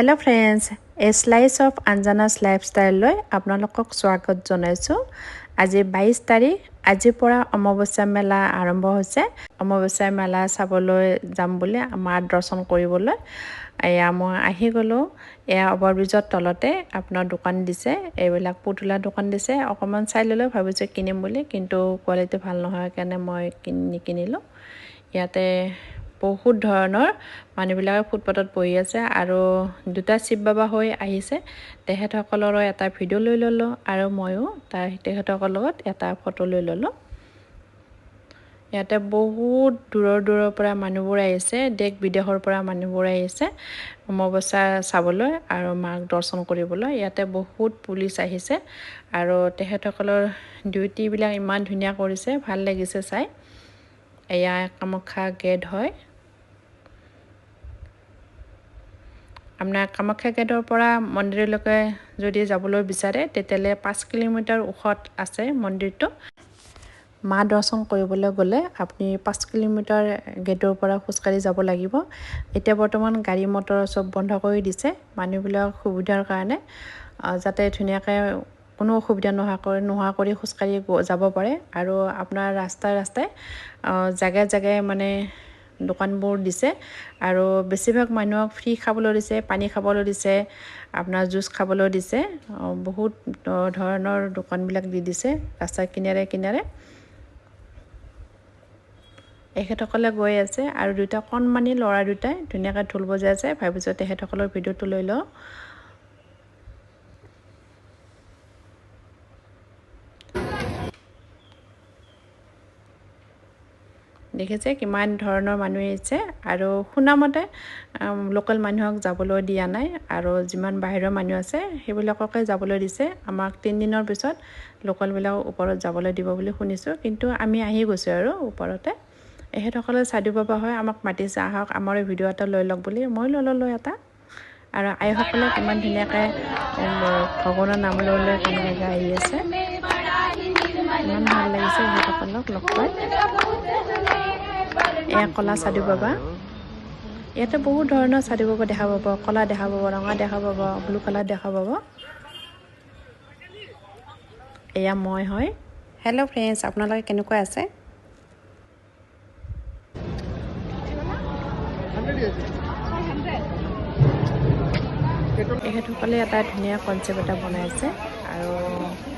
hello friends a slice of Anjana's lifestyle आपनालोকক स्वागत जनाइছো আজি 22 তাৰিখ আজিৰ পৰা অমাৱস্যা মেলা আৰম্ভ হৈছে অমাৱস্যা মেলা চাবলৈ যাম বুলি আমাৰ দৰ্শন কৰিবলৈ এয়া মই আহি গলো এয়া ওভাৰব্ৰিজৰ তলতে আপোনাৰ দোকান দিছে এইবিলাক পুতলা দোকান দিছে অকমান চাই ললে ভাবিছো কিনিম বুলি কিন্তু কোৱালিটি ভাল নহয় কাৰণে মই কিনিলো ইয়াতে বহুত ধৰণৰ মানুহবিলাকে ফুটপাতত বহি আছে আৰু দুটা শিৱ বাবা হৈ আহিছে তেহেতসকলৰ এটা ভিডিও লৈ ললো আৰু ময়ো তেহেতসকলৰ লগত এটা ফটো লৈ ললো ইয়াতে বহুত দূৰৰ পৰা মানুহবোৰ আহিছে দেশ বিদেশৰ পৰা মানুহবোৰ আহিছে অমাৱস্যা চাবলৈ আৰু মাক দৰ্শন কৰিবলৈ ইয়াতে বহুত পুলিচ আহিছে আৰু তেহেতসকলৰ ডিউটি বিলাক ইমান ধুনীয়া কৰিছে ভাল লাগিছে চাই এয়া কামাখ্যা গেট হয় আপোনাৰ কামাখ্যা গেটৰ পৰা মন্দিৰলৈকে যদি যাবলৈ বিচাৰে তেতিয়ালে 5 কিলোমিটাৰ ওখত আছে মন্দিৰটো মা দৰ্শন কৰিবলৈ গলে আপুনি 5 কিলোমিটাৰ গেটৰ পৰা খোজকাঢ়ি যাব লাগিব এতিয়া বৰ্তমান গাড়ী মটৰ সব বন্ধ কৰি দিছে মানুহবিলাক সুবিধাৰ কাৰণে যাতে ধুনীয়াকৈ কোনো অসুবিধা নোহোৱা কৰি খোজকাঢ়ি যাব পাৰে আৰু আপোনাৰ ৰাস্তাই জাগাই মানে দোকানবোৰ দিছে আৰু বেছিভাগ মানুহক ফ্ৰী খাবলৈ দিছে পানী খাবলৈ দিছে আপোনাৰ জুচ খাবলৈ দিছে বহুত ধৰণৰ দোকানবিলাক দি দিছে ৰাস্তাৰ কিনাৰে এখেতসকলে গৈ আছে আৰু দুটা কণমানি ল'ৰা দুটাই ধুনীয়াকৈ ঢোল বজাই আছে ভাবিছো তেখেতসকলৰ ভিডিওটো লৈ লওঁ দেখিছে কিমান ধৰণৰ মানুহ আহিছে আৰু শুনামতে লোকাল মানুহক যাবলৈ দিয়া নাই আৰু যিমান বাহিৰৰ মানুহ আছে সেইবিলাককে যাবলৈ দিছে আমাক 3 দিনৰ পিছত লোকালবিলাক ওপৰত যাবলৈ দিব বুলি শুনিছো কিন্তু আমি আহি গৈছো আৰু ওপৰতে এহেতসকলে সাধু বাবা হয় আমাক মাতিছে আহক আমাৰ ভিডিও এটা লৈ লওক বুলি মই ললো এটা আৰু আইসকলে কিমান ধুনীয়াকৈ ভগৱানৰ নাম লৈ কেনেকৈ আহি আছে ইমান ভাল লাগিছে এহেতসকলক লগ পাই এয়া কলা সাধু বাবা ইয়াতে বহুত ধৰণৰ সাধু বাবা দেখা পাব কলা দেখা পাব ৰঙা দেখা পাব ব্লু কালাৰ দেখা পাব এয়া মই হয় হেল্ল' ফ্ৰেণ্ডছ আপোনালোকে কেনেকৈ আছে এহেতসকলে এটা ধুনীয়া কনসেপ্ট এটা বনাইছে আৰু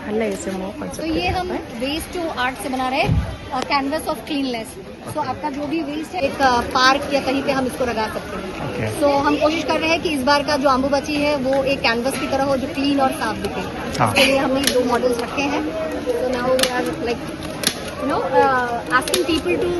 ভাল লাগিছে মোৰ কনসেপ্ট तो ये हम वेस्ट टू आर्ट से बना रहे हैं और कैनवस ऑफ क्लीननेस सो आपका जो भी वेस्ट है एक पार्क या कहीं पे हम इसको लगा सकते हैं सो हम कोशिश कर रहे हैं कि इस बार का जो अम्बुबाची है वो एक कैनवस की तरह हो जो क्लीन और साफ दिखे इसके लिए हमने 2 मॉडल्स रखे हैं so now we are like you know asking people to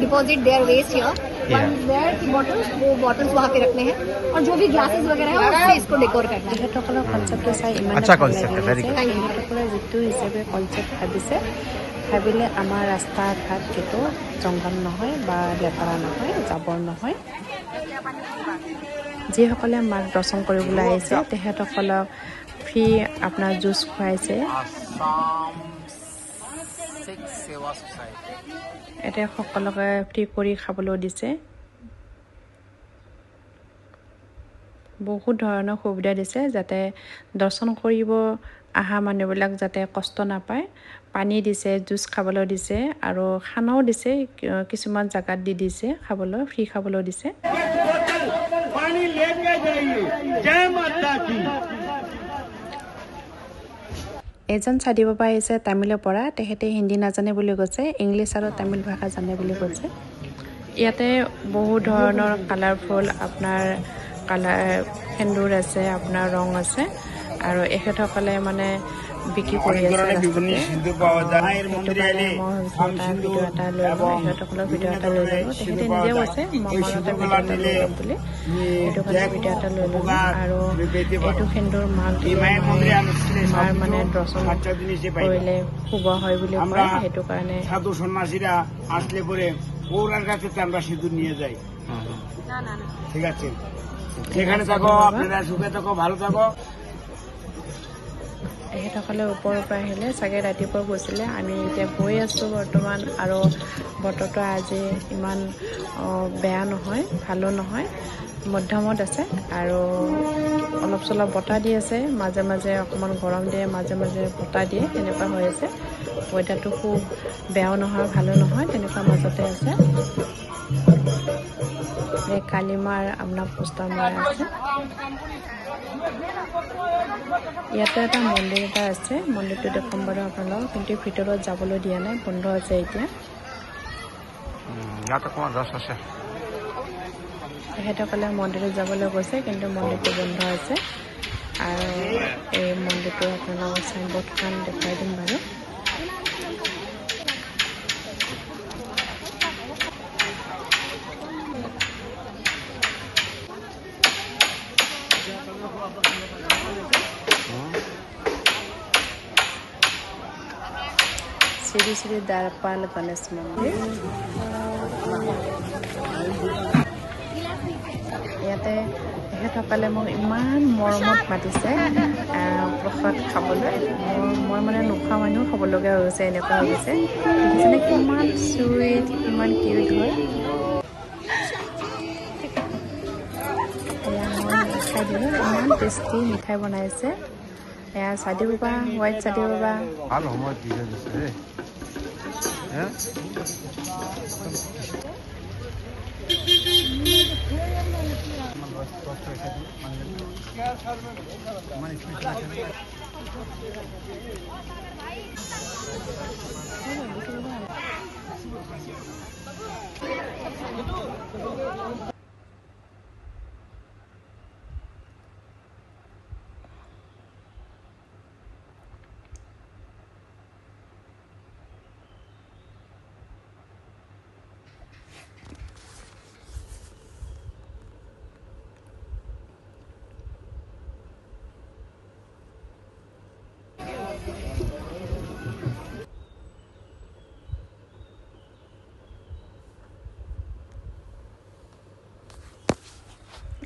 deposit their waste here one there की बॉटल्स वो बॉटल्स वहाँ पे रखने हैं और जो भी ग्लासेस वगैरह है उससे इसको डेकोर करना है এহেতসকলৰ কনসেপ্টটো চাই ইমান আচ্ছা কনসেপ্ট ভেৰি গুড এহেতসকলে যিটো হিচাপে কনসেপ্ট ভাবিছে ভাবিলে আমাৰ ৰাস্তা ঘাট কেতো জংগল নহয় বা লেতেৰা নহয় জাবৰ নহয় যিসকলে মাক দৰ্শন কৰিবলৈ আহিছে তেহেতসকলক ফ্ৰী আপোনাৰ জুচ খুৱাইছে এতিয়া সকলোকে ফ্ৰী কৰি খাবলৈ দিছে বহুত ধৰণৰ সুবিধা দিছে যাতে দৰ্শন কৰিব আহা মানুহবিলাক যাতে কষ্ট নাপায় পানী দিছে জুচ খাবলৈ দিছে আৰু খানাও দিছে কিছুমান জাগাত দি দিছে খাবলৈ ফ্ৰী খাবলৈ দিছে पानी लेके जाइए जय माता की এজন সাধু বাবা আহিছে তামিলৰ পৰা তেহেতে হিন্দী নাজানে বুলি কৈছে ইংলিছ আৰু তামিল ভাষা জানে বুলি কৈছে ইয়াতে বহুত ধৰণৰ কালাৰফুল আপোনাৰ কালাৰ সেন্দুৰ আছে আপোনাৰ ৰং আছে আৰু এখেতসকলে মানে বিক্ৰী কৰি আছে বিভিন্ন সিন্ধু পাওয়া যায় এৰ মন্দিৰে এলে ভিডিও এটা লৈ এখেতসকলৰ ভিডিও এটা লৈ ল'ব তেখেতে নিজে কৈছে মমতে ভিডিও এটা লৈ ল'ম বুলি এইটো কাৰণে ভিডিও এটা লৈ ল'ব আৰু এইটো সেন্দুৰ মাক মাৰ মানে দৰ্শন কৰিলে শুভ হয় বুলি কয় সেইটো কাৰণে সাধু সন্ন্যাসীরা আসলে পরে ওরার কাছে আমরা সিঁদুর নিয়ে যাই ঠিক আছে সেখানে থাকো আপনারা সুখে থাকো ভালো থাকো এখেতসকলে ওপৰৰ পৰা আহিলে চাগে ৰাতিপুৱা গৈছিলে আমি এতিয়া গৈ আছোঁ বৰ্তমান আৰু বতৰটো আজি ইমান বেয়া নহয় ভালো নহয় মধ্যমত আছে আৰু অলপ চলপ বতাহ দি আছে মাজে মাজে অকণমান গৰম দিয়ে মাজে মাজে বতাহ দিয়ে তেনেকুৱা হৈ আছে ৱেডাৰটো খুব বেয়াও নহয় ভালো নহয় তেনেকুৱা মাজতে আছে এই কালিমাৰ আপোনাৰ পোষ্টাৰ মাৰা আছে ইয়াতে এটা মন্দিৰ এটা আছে মন্দিৰটো দেখুৱাম বাৰু আপোনালোকক কিন্তু ভিতৰত যাবলৈ দিয়া নাই বন্ধ আছে এতিয়া তেখেতসকলে মন্দিৰত যাবলৈ গৈছে কিন্তু মন্দিৰটো বন্ধ আছে আৰু এই মন্দিৰটো আপোনালোকক চাইনবোৰ্ডখন দেখুৱাই দিম বাৰু শ্ৰী শ্ৰী দ্বাৰপাল গণেশ মন্দিৰ ইয়াতে তেখেতসকলে মোক ইমান মৰমত মাতিছে প্ৰসাদ খাবলৈ মই মানে নোখোৱা মানুহ খাবলগীয়া হৈ গৈছে এনেকুৱা হৈ গৈছে দেখিছেনে কিমান চুইট ইমান কিউট হয় এয়া মই খাই দিলোঁ ইমান টেষ্টি মিঠাই বনাইছে এয়া চাদি বাবা হোৱাইট চাদি বাবা ভাল সময় দি দিছে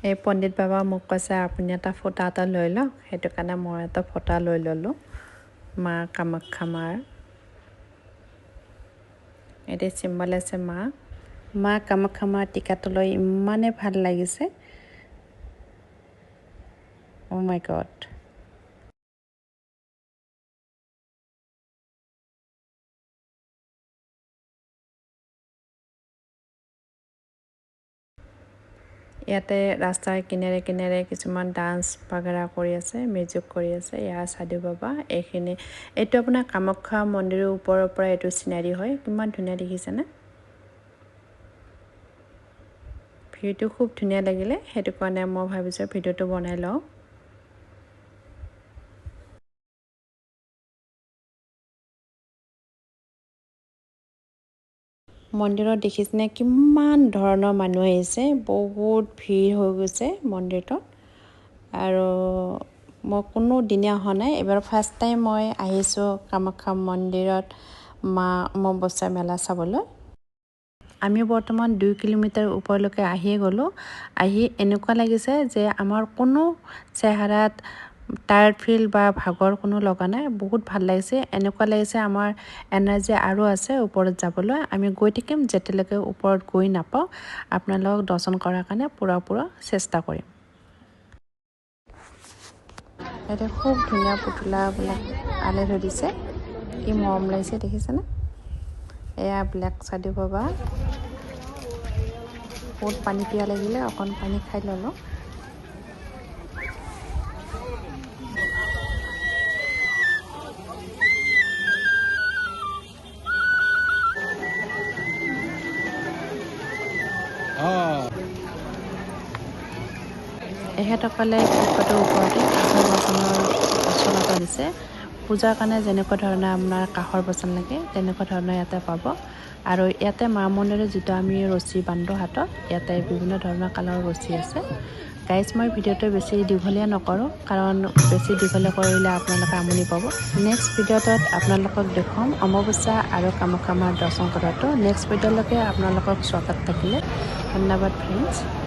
এই পণ্ডিত বাবা মোক কৈছে আপুনি এটা ফটা এটা লৈ লওক সেইটো কাৰণে মই এটা ফটা লৈ ল'লোঁ মা কামাখ্যা মাৰ এতিয়া চিম্বল আছে মা কামাখ্যা মাৰ টিকাটো লৈ ইমানে ভাল লাগিছে অ' মাই গড ইয়াতে ৰাস্তাৰ কিনাৰে কিনাৰে কিছুমান ডান্স বাগৰা কৰি আছে মিউজিক কৰি আছে ইয়াৰ সাধু বাবা এইটো আপোনাৰ কামাখ্যা মন্দিৰৰ ওপৰৰ পৰা এইটো চিনাৰী হয় কিমান ধুনীয়া দেখিছেনে ভিডিঅ'টো খুব ধুনীয়া লাগিলে সেইটো কাৰণে মই ভাবিছোঁ ভিডিঅ'টো বনাই লওঁ মন্দিৰত দেখিছেনে কিমান ধৰণৰ মানুহ আহিছে বহুত ভিৰ হৈ গৈছে মন্দিৰটোত আৰু মই কোনো দিনে অহা নাই এবাৰ ফাৰ্ষ্ট টাইম মই আহিছোঁ কামাখ্যা মন্দিৰত মা অমাৱস্যা মেলা চাবলৈ আমি বৰ্তমান 2 কিলোমিটাৰ ওপৰলৈকে আহিয়ে গ'লোঁ আহি এনেকুৱা লাগিছে যে আমাৰ কোনো চেহাৰাত টায়াৰ্ড ফিল বা ভাগৰ কোনো লগা নাই বহুত ভাল লাগিছে এনেকুৱা লাগিছে আমাৰ এনাৰ্জি আৰু আছে ওপৰত যাবলৈ আমি গৈ থাকিম যেতিয়ালৈকে ওপৰত গৈ নাপাওঁ আপোনালোকক দৰ্শন কৰাৰ কাৰণে পুৰা চেষ্টা কৰিম এটা খুব ধুনীয়া পুতলাবিলাক আলে থৈ দিছে কি মৰম লাগিছে দেখিছেনে এয়া ব্লেক সাধু বাবা বহুত পানী পিয়া লাগিলে অকণ পানী খাই ল'লোঁ এখেতসকলে পুখুৰীটোৰ ওপৰতে কাঁহৰ বাচনৰ পচলতা দিছে পূজাৰ কাৰণে যেনেকুৱা ধৰণৰ আপোনাৰ কাঁহৰ বাচন লাগে তেনেকুৱা ধৰণৰ ইয়াতে পাব আৰু ইয়াতে মা মন্দিৰত যিটো আমি ৰছী বান্ধো হাতত ইয়াতে বিভিন্ন ধৰণৰ কালাৰৰ ৰছী আছে গাইজ মই ভিডিঅ'টো বেছি দীঘলীয়া নকৰোঁ কাৰণ বেছি দীঘলীয়া কৰিলে আপোনালোকে আমনি পাব নেক্সট ভিডিঅ'টোত আপোনালোকক দেখুৱাম অমাৱস্যা আৰু কামাখ্যা মাৰ দৰ্শন কৰাটো নেক্সট ভিডিঅ'লৈকে আপোনালোকক স্বাগত থাকিলে ধন্যবাদ ফ্ৰেণ্ডছ